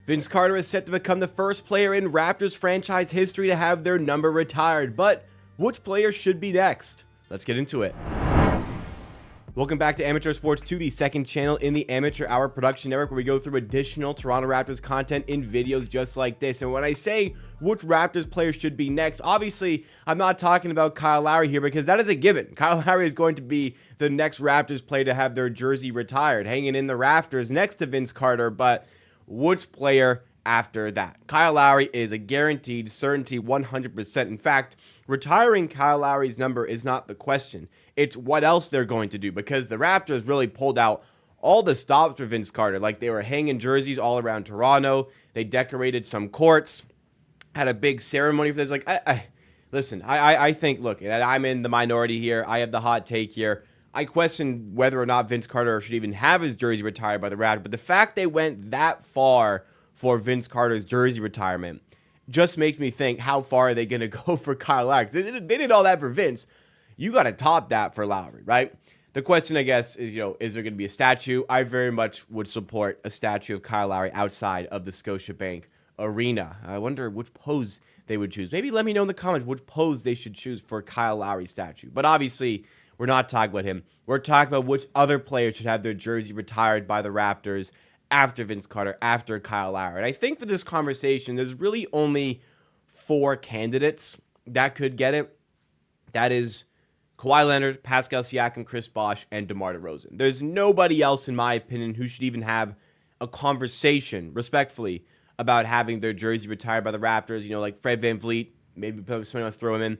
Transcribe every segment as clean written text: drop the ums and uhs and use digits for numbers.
Vince Carter is set to become the first player in Raptors franchise history to have their number retired, but which player should be next? Let's get into it. Welcome back to Amateur Sports 2, the second channel in the Amateur Hour Production Network, where we go through additional Toronto Raptors content in videos just like this. And when I say which Raptors player should be next, obviously I'm not talking about Kyle Lowry here, because that is a given. Kyle Lowry is going to be the next Raptors player to have their jersey retired, hanging in the rafters next to Vince Carter. But which player after that? Kyle Lowry is a guaranteed certainty, 100%. In fact, retiring Kyle Lowry's number is not the question. It's what else they're going to do, because the Raptors really pulled out all the stops for Vince Carter. Like, they were hanging jerseys all around Toronto. They decorated some courts, had a big ceremony for this. Like, listen, I think, look, I'm in the minority here. I have the hot take here. I question whether or not Vince Carter should even have his jersey retired by the Raptors. But the fact they went that far for Vince Carter's jersey retirement just makes me think, how far are they going to go for Kyle Lowry? They did all that for Vince. You got to top that for Lowry, right? The question, I guess, is, is there going to be a statue? I very much would support a statue of Kyle Lowry outside of the Scotiabank Arena. I wonder which pose they would choose. Maybe let me know in the comments which pose they should choose for Kyle Lowry's statue. But obviously, we're not talking about him. We're talking about which other players should have their jersey retired by the Raptors after Vince Carter, after Kyle Lowry. And I think for this conversation, there's really only 4 candidates that could get it. That is Kawhi Leonard, Pascal Siakam, Chris Bosh, and DeMar DeRozan. There's nobody else, in my opinion, who should even have a conversation, respectfully, about having their jersey retired by the Raptors. Like Fred VanVleet, maybe somebody wants to throw him in.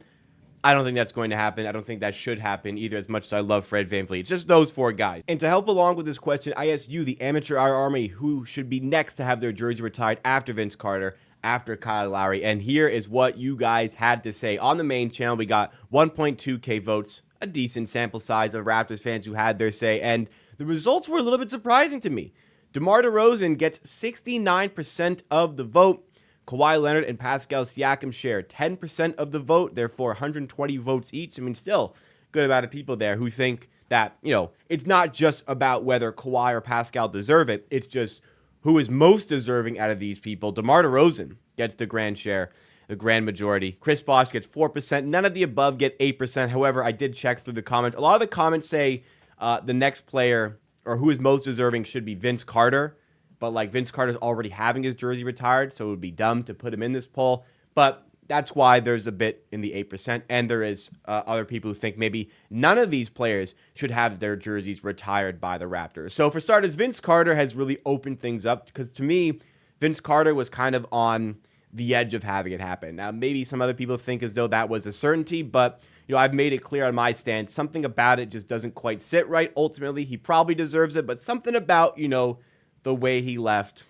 I don't think that's going to happen. I don't think that should happen either, as much as I love Fred VanVleet. It's just those 4 guys. And to help along with this question, I asked you, the Amateur Hour Army, who should be next to have their jersey retired after Vince Carter, after Kyle Lowry. And here is what you guys had to say. On the main channel, we got 1.2K votes, a decent sample size of Raptors fans who had their say. And the results were a little bit surprising to me. DeMar DeRozan gets 69% of the vote. Kawhi Leonard and Pascal Siakam share 10% of the vote, therefore 120 votes each. I mean, still good amount of people there who think that, it's not just about whether Kawhi or Pascal deserve it. It's just who is most deserving out of these people. DeMar DeRozan gets the grand share, the grand majority. Chris Bosh gets 4%. None of the above get 8%. However, I did check through the comments. A lot of the comments say the next player, or who is most deserving, should be Vince Carter. But like, Vince Carter's already having his jersey retired, so it would be dumb to put him in this poll. But that's why there's a bit in the 8%. And there is other people who think maybe none of these players should have their jerseys retired by the Raptors. So for starters, Vince Carter has really opened things up, because to me, Vince Carter was kind of on the edge of having it happen. Now, maybe some other people think as though that was a certainty, but I've made it clear on my stance. Something about it just doesn't quite sit right. Ultimately, he probably deserves it, but something about, the way he left,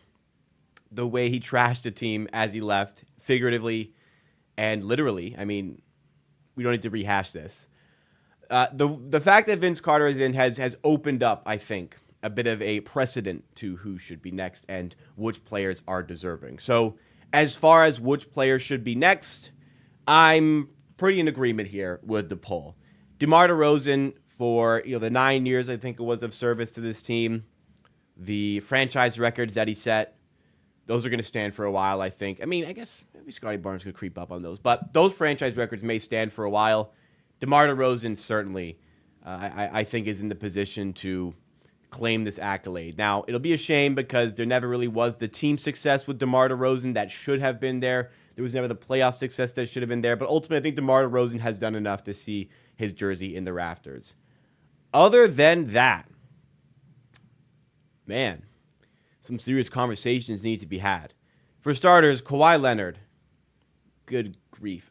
the way he trashed the team as he left, figuratively and literally. I mean, we don't need to rehash this. The fact that Vince Carter is in has opened up, I think, a bit of a precedent to who should be next and which players are deserving. So as far as which players should be next, I'm pretty in agreement here with the poll. DeMar DeRozan, for the 9 years I think it was of service to this team, the franchise records that he set, those are going to stand for a while, I think. I mean, I guess maybe Scotty Barnes could creep up on those, but those franchise records may stand for a while. DeMar DeRozan certainly, I think, is in the position to claim this accolade. Now, it'll be a shame because there never really was the team success with DeMar DeRozan that should have been there. There was never the playoff success that should have been there, but ultimately, I think DeMar DeRozan has done enough to see his jersey in the rafters. Other than that, man, some serious conversations need to be had. For starters, Kawhi Leonard. Good grief.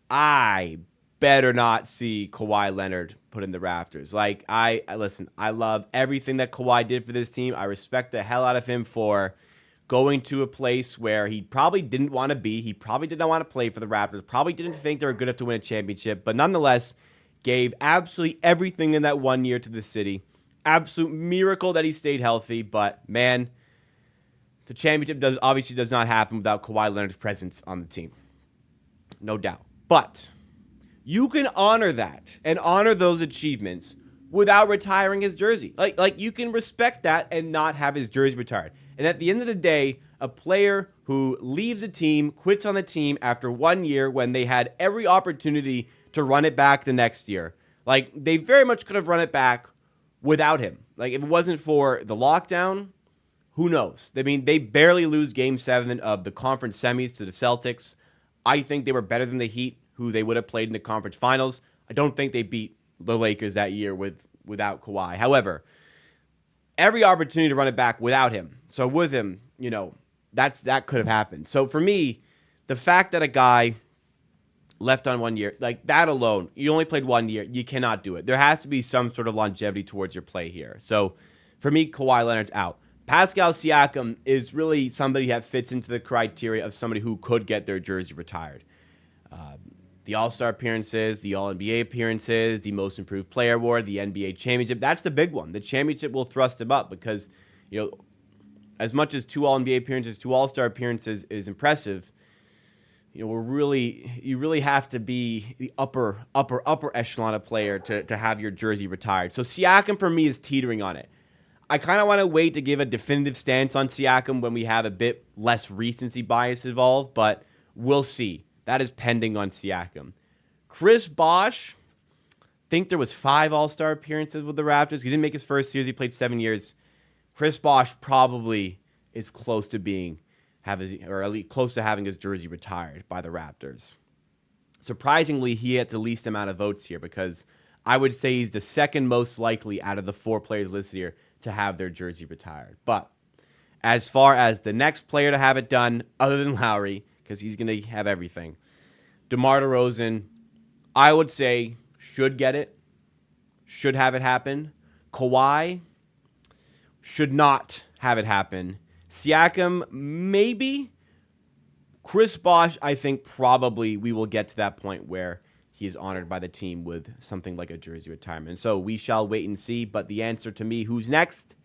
I better not see Kawhi Leonard put in the rafters. Like, listen, I love everything that Kawhi did for this team. I respect the hell out of him for going to a place where he probably didn't want to be. He probably did not want to play for the Raptors. Probably didn't think they were good enough to win a championship. But nonetheless, gave absolutely everything in that 1 year to the city. Absolute miracle that he stayed healthy, but man, the championship obviously does not happen without Kawhi Leonard's presence on the team. No doubt. But you can honor that and honor those achievements without retiring his jersey. Like you can respect that and not have his jersey retired. And at the end of the day, a player who leaves a team, quits on the team after 1 year when they had every opportunity to run it back the next year. Like, they very much could have run it back without him. Like, if it wasn't for the lockdown, who knows? I mean, they barely lose Game 7 of the conference semis to the Celtics. I think they were better than the Heat, who they would have played in the conference finals. I don't think they beat the Lakers that year without Kawhi. However, every opportunity to run it back without him. So with him, that could have happened. So for me, the fact that a guy left on 1 year, like that alone, you only played 1 year, you cannot do it. There has to be some sort of longevity towards your play here. So for me, Kawhi Leonard's out. Pascal Siakam is really somebody that fits into the criteria of somebody who could get their jersey retired. The All-Star appearances, the All-NBA appearances, the Most Improved Player Award, the NBA Championship, that's the big one. The championship will thrust him up because, as much as 2 All-NBA appearances, 2 All-Star appearances is impressive, you really have to be the upper echelon of player to have your jersey retired. So Siakam for me is teetering on it. I kind of want to wait to give a definitive stance on Siakam when we have a bit less recency bias involved, but we'll see. That is pending on Siakam. Chris Bosh, I think there was 5 All-Star appearances with the Raptors. He didn't make his first years. He played 7 years. Chris Bosh probably is close to close to having his jersey retired by the Raptors. Surprisingly, he had the least amount of votes here because I would say he's the second most likely out of the 4 players listed here to have their jersey retired. But as far as the next player to have it done, other than Lowry, because he's going to have everything, DeMar DeRozan, I would say, should get it, should have it happen. Kawhi should not have it happen. Siakam, maybe. Chris Bosh, I think probably we will get to that point where he is honored by the team with something like a jersey retirement. So we shall wait and see. But the answer to me, who's next?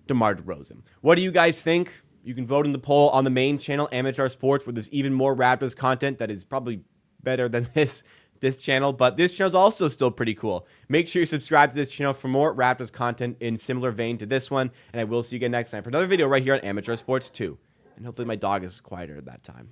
DeMar DeRozan. What do you guys think? You can vote in the poll on the main channel, Amateur Sports, where there's even more Raptors content that is probably better than this channel. But this channel is also still pretty cool. Make sure you subscribe to this channel for more Raptors content in similar vein to this one. And I will see you again next time for another video right here on Amateur Sports 2. And hopefully my dog is quieter that time.